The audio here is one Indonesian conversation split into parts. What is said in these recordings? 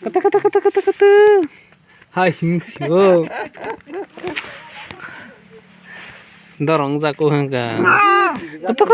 kata. Hai siu. Dorong jago hangga. Kata.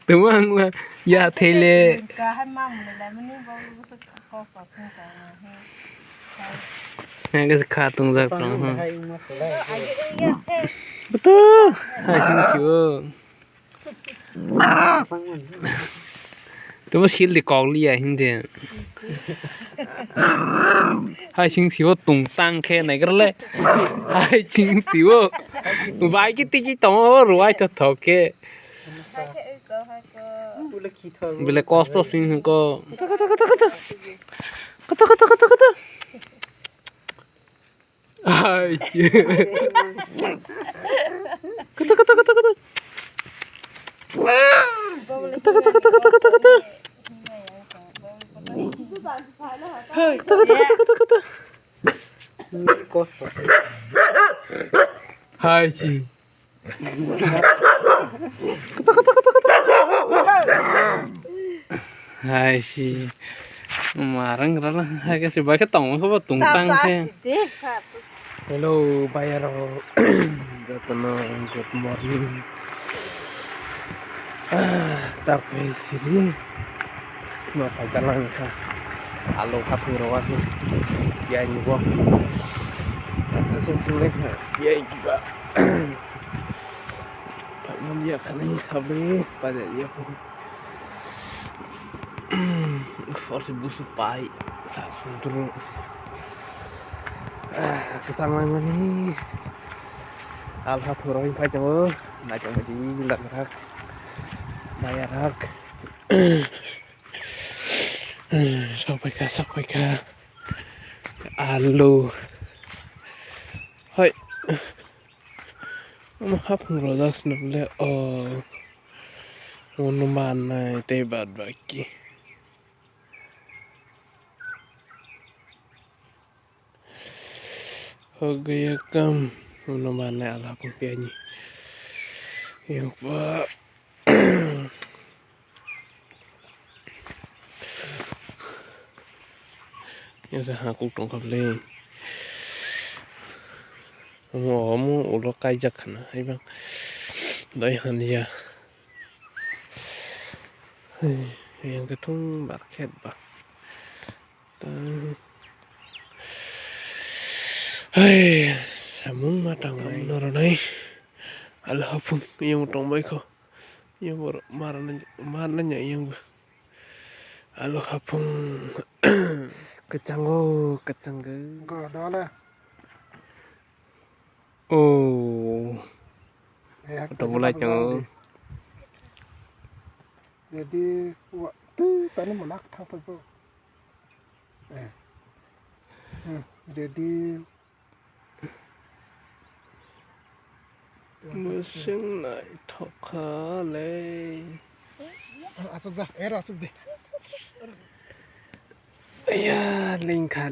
Tumang ya thele. Hangga khatung jak prang. Betul. Hai siu. Tuma sil di kong li ya hindi. Hai siu tung tang khe này cái le. Hai siu. Vai cái tiki tong ruai to thoke. Bila kosto sing ko. Kata. Hai. Kata. Kata. Hai chị. Hai chị. Marang rala hai cái gì cái tổng không có tung tăng thế. Hello bayaro. Good morning. Tapi sini mata jalan ke Alo Haphong Romani dia juga sing-sing dia juga tak dia kena sabar pada dia pun force busuk pai saat suntur kesangan ini Alo Haphong Romani pai jauh nak jauh di langrak bayarak sampai ke Alo hai Haphong Romani Romani tebat baki gaya kam Romani Alo Haphong pianyi yang pak yang saya aku tongkap le mu ulo kajak na hai bang dai han ya yang ketung market bang hai samun matang noronai Alo Haphong yang tong mai ko yang marana yang Alo Haphong kecanggo đó là udah mulai jangan jadi waktu tadi menak apa itu jadi musim naik thokale asuk deh ya lingka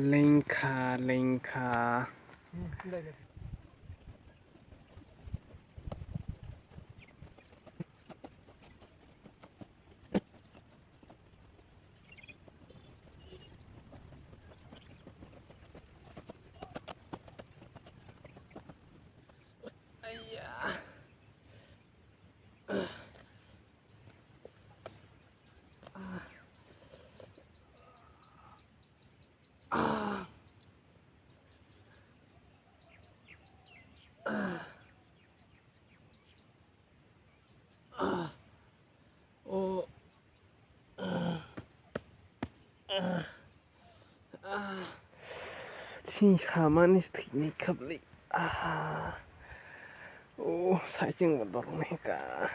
si manis ini kabli saya cing bedorong nih kak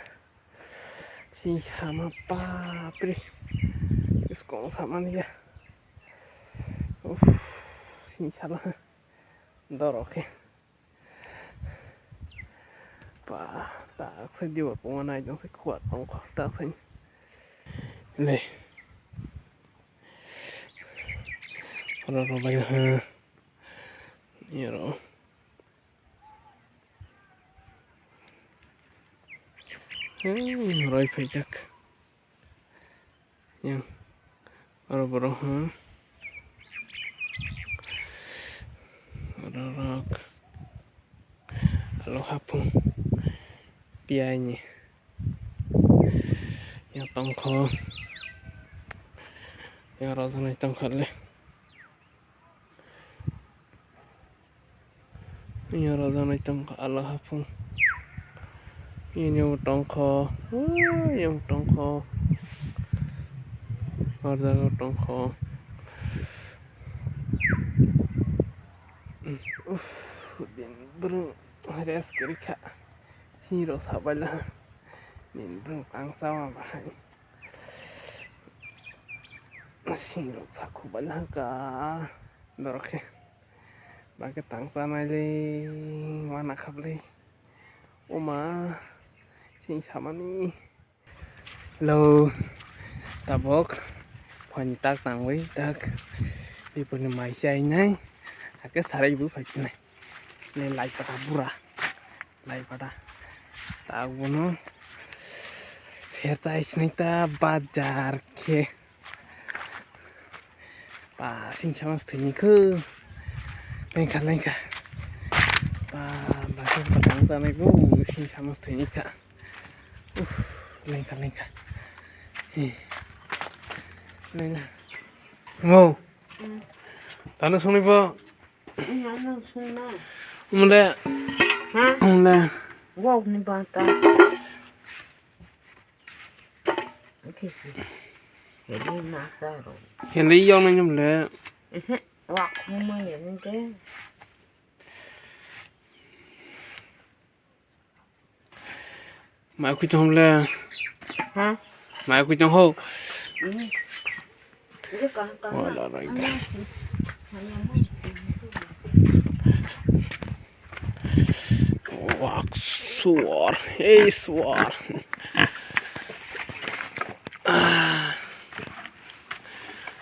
si sama papri sekolah sama nih ya si salah dorong ke pa tak saya juga pengen aja saya kuat pangkal tak saya nih kalau banyak ya roh rồi phải chắc yang baru-baru rok Alo Haphong pianya yang tongko yang rasanya tongkat leh yang rasanya tongkat Alo Haphong ini yang tongko ada tongko din berung ada sekali kak hero sabalah din berung angsa bahai hero saku balah ka dorke bagi tangsa nai mana kabli oma sing sama ni lo tabok khoan tak nang với tak đi bên mai chạy này cái sari bu phải này lên lại pada bura lại pada tahu no serta ini ta bazar ke pa sing sama sini ke lengka pa bahkan petang sana itu sing sama sini kak lengka lengka mau tanah sini pak mulai wow ni bata okay jadi nasaro hiện lý do này nhầm lẽ wak mama ya nge mà cứ trong lẽ ha mà cứ trong hô ini kan wala rồi suar suar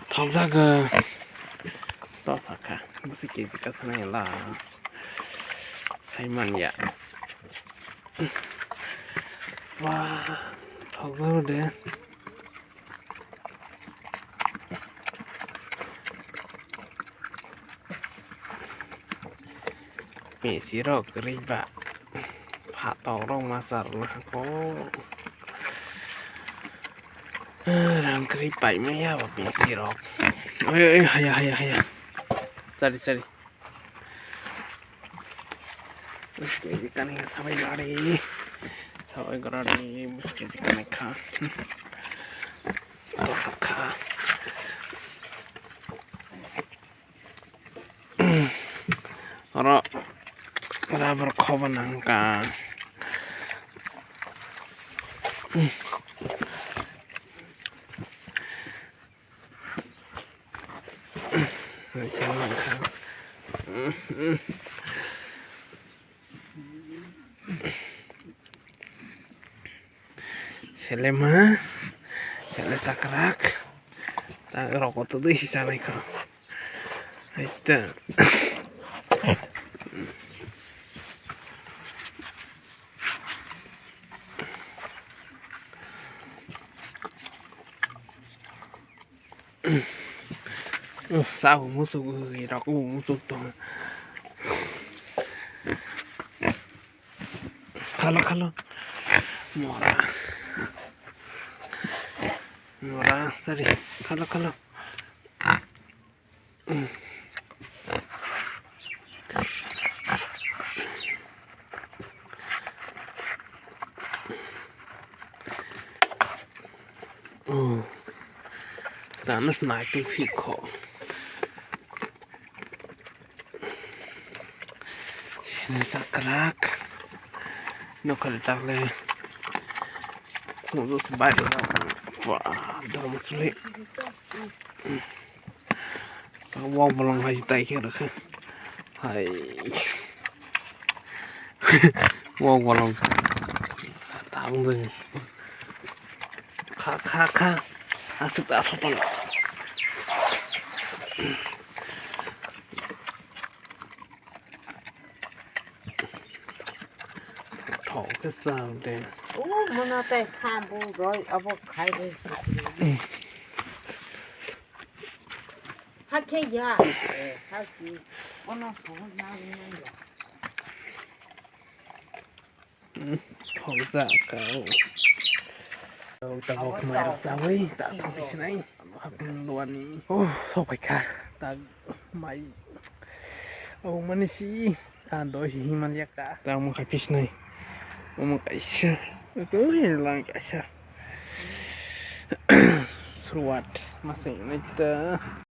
thằng ra cơ to sao cả không biết cái gì cả sao này là hay mạnh vậy wow thằng ra rồi đấy mẹ xí rồi cái gì vậy phá tàu rong mà sợ là có làm cái bảy mấy à bị xí rồi ơi hay cari cái gì cái này sampai gari mesti cái này kah Osaka ora berkobar nangka Selema, sele sakrak, tak rokok tu di sana itu. Itu. Sao musuh gue rokok musuh tu. Kalau murah tadi kalau tanah naik tu fiko sini sakrak no kalau tak le untuk sebaik wah dalam sulit wow belum haji tai kira ke hai wow belum tahu deh kak asuk pun thổ cái sao đây mana teh kambu roi abo khai deh 하케야. 하키. 오늘 소문 나는 거. ของจากเขาเราตะบอกมาเราจะไว้ตาทำไปที่ไหนครับวันนี้โอ้สบายค่ะตาไม่เอามันสิตาโดยหิมันยากะตามึงใครพิชไหนมึงใครเชื่อก็เห็นหลังกันเชื่อสวัสดีมาเสียงในตา